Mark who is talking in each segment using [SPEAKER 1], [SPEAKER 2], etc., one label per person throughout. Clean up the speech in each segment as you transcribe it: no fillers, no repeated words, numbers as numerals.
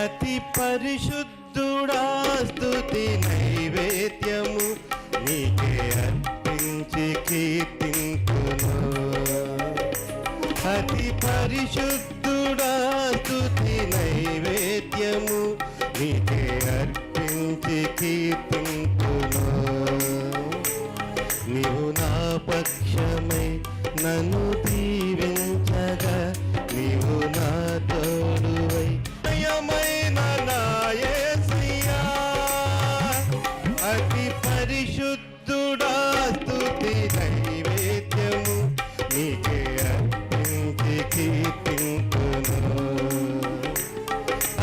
[SPEAKER 1] అతి పరిశుద్ధుడా స్తుతి నైవేద్యము నీకే అర్పించి కీర్తింతును. అతి పరిశుద్ధుడా స్తుతి నైవేద్యము నీకే అర్పించి కీర్తింతును. నీవు నా పక్షమై నన్ను దీవించగా నీవు నా తోడువై ప్రియమైన నా యేసయ్యా. అతి పరిశుద్ధుడా స్తుతి నైవేద్యము నీకే అర్పించి కీర్తింతును.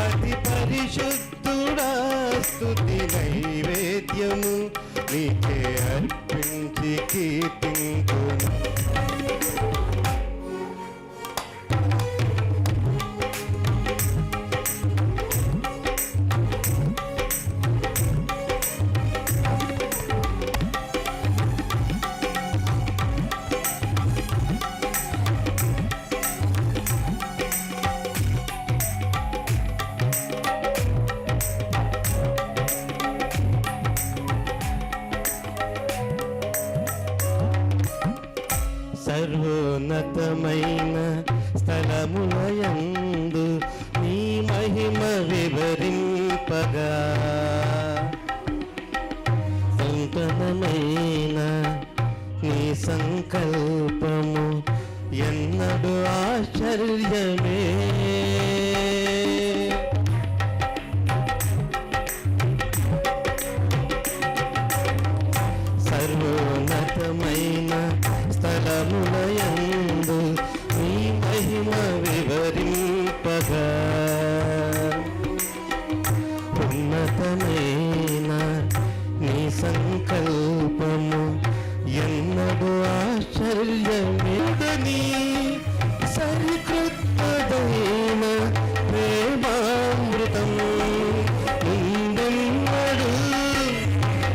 [SPEAKER 1] అతి పరిశుద్ధుడా స్తుతి నైవేద్యము నీకే అర్పించి కీర్తింతును. సర్వోన్నతమైన స్థలములయందు నీ మహిమ వివరింపగా సంపన్నమైన నీ సంకల్పము ఎన్నడూ ఆశ్చర్యమే. సర్వోన్నతమైన స్థలములయందు నీ మహిమ వివరింపగా ఉన్నతమైన నీ సంకల్పము ఎన్నడూ ఆశ్చర్యమేదని సరికృతమైన ప్రేమామృతం ముందెన్నడు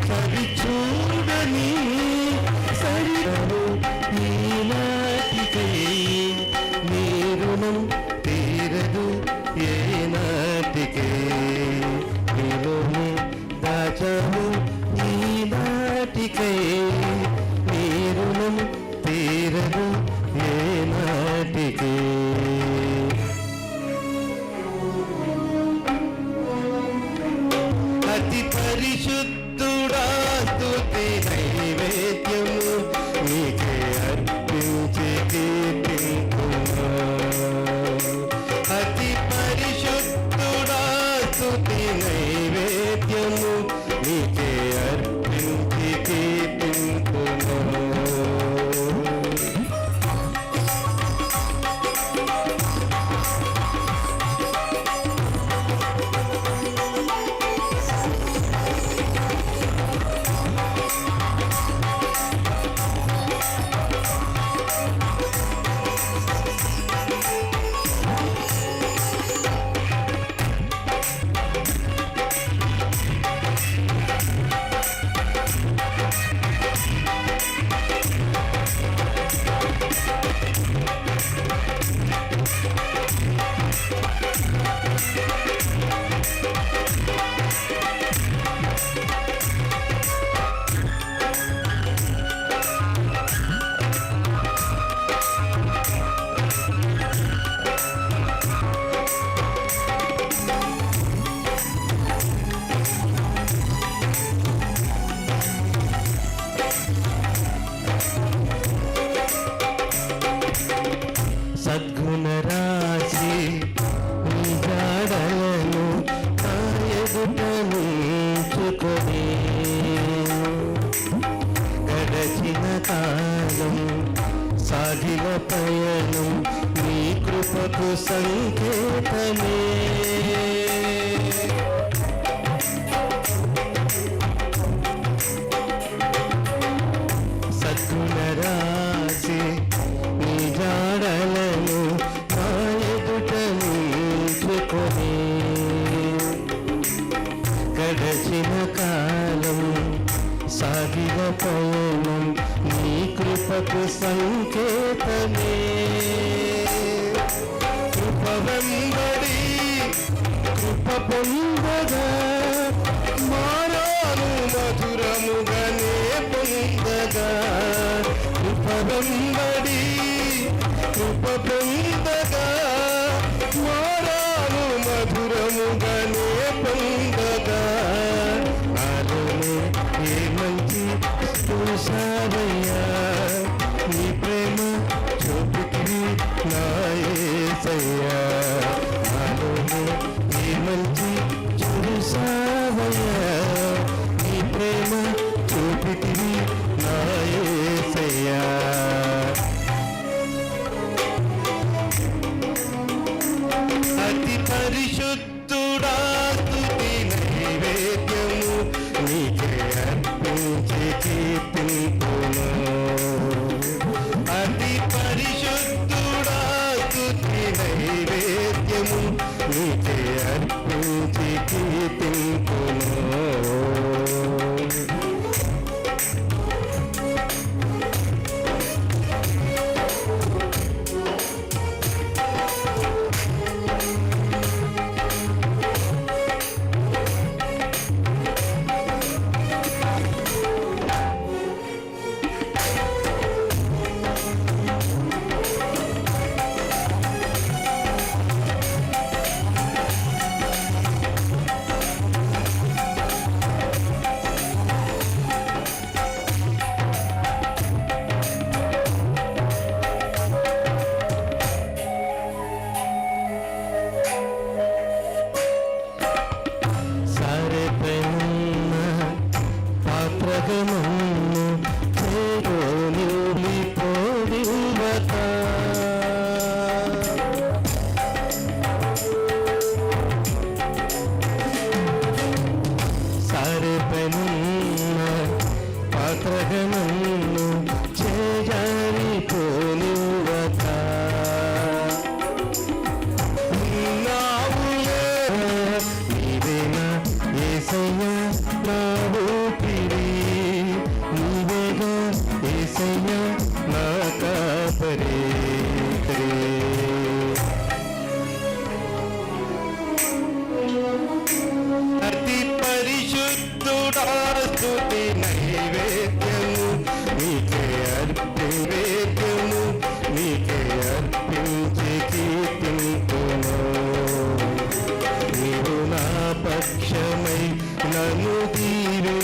[SPEAKER 1] సరిచూడని సరిగను ఈనాటికై నీ రుణం తీరదు ఏనాటికే. నీలోనే దాచావు ఈనాటికై నీ రుణం తీరదు ఏనాటికే. అతి పరిశుద్ధుడా స్తుతి నైవేద్యము నీకే అర్పించి కీర్తింతును. అతి పరిశుద్ధుడా స్తుతి నైవేద్యము నీకే అర్పించి కీర్తింతును. సద్గుణరాశి నీ జాడలను నా ఎదుట నిలుచుకొని గడచిన కాలం సాగిన పయనం నీ కృపకు సంకేతమే. సద్గుణరాశి నీ జాడలను నా ఎదుట నిలుచుకొని గడచిన కాలం సాగిన పయనం నీ కృపకు సంకేతమే. కృప వెంబడి కృప పొందగా మారాను మధురముగానే పొందగా కృప వెంబడి కృప పొందగా మారాను మధురముగానే పొందగా నాలోనే ఏ మంచి చూసావయ్యా నీ ప్రేమ చూపుకి నా యేసయ్యా నాలోనే ఏ మంచి చూసావయ్యా నీ ప్రేమ చూపుకి నా యేసయ్యా అతి పరిశుద్ధుడా స్తుతి నైవేద్యము నీకే అర్పించి కీర్తింపును అతి పరిశుద్ధుడా స్తుతి నైవేద్యము నీకే అర్పించి కీర్తింపును పాత్రగణను చేజారి పోనివత నీవేనా యేసయ్యా నా ఊపిరి నీవేగా యేసయ్యా నా కాపరి అతి పరిశుద్ధుడా స్తుతి నైవేద్యము నీకే అర్పించేద్యము నీకే అర్పించి కీర్తింతును నీవు నా పక్షమై నన్ను దీవె